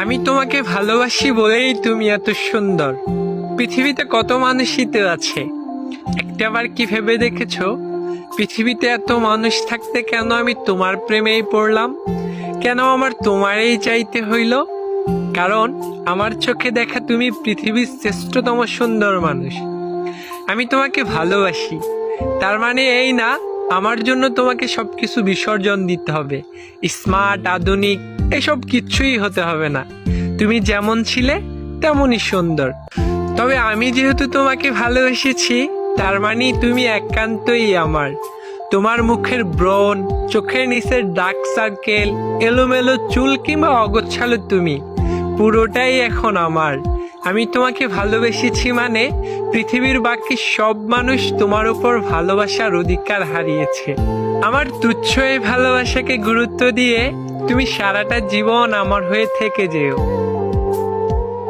আমি তোমাকে ভালোবাসি বলেই তুমি এত সুন্দর। পৃথিবীতে কত মানুষই তো আছে, একটাবার কি ভেবে দেখেছো পৃথিবীতে এত মানুষ থাকতে কেন আমি তোমার প্রেমেই পড়লাম? কেন আমার তোমারই চাইতে হইল? কারণ আমার চোখে দেখা তুমি পৃথিবীর শ্রেষ্ঠতম সুন্দর মানুষ। আমি তোমাকে ভালোবাসি, তার মানে এই না আমার জন্য তোমাকে সবকিছু বিসর্জন দিতে হবে, স্মার্ট আধুনিক এসব কিচ্ছুই হতে হবে না। তুমি যেমন ছিলে তেমনই সুন্দর। তবে আমি যেহেতু তোমাকে ভালোবেসেছি, তার মানে তুমি একান্তই আমার। তোমার মুখের ব্রণ, চোখের নিচের ডার্ক সার্কেল, এলোমেলো চুল কিংবা অগোছালো তুমি, পুরোটাই এখন আমার। আমি তোমাকে ভালোবেসেছি মানে পৃথিবীর বাকি সব মানুষ তোমার উপর ভালোবাসার অধিকার হারিয়েছে। আমার তুচ্ছ এই ভালোবাসাকে গুরুত্ব দিয়ে তুমি সারাটা জীবন আমার হয়ে থেকে যেও।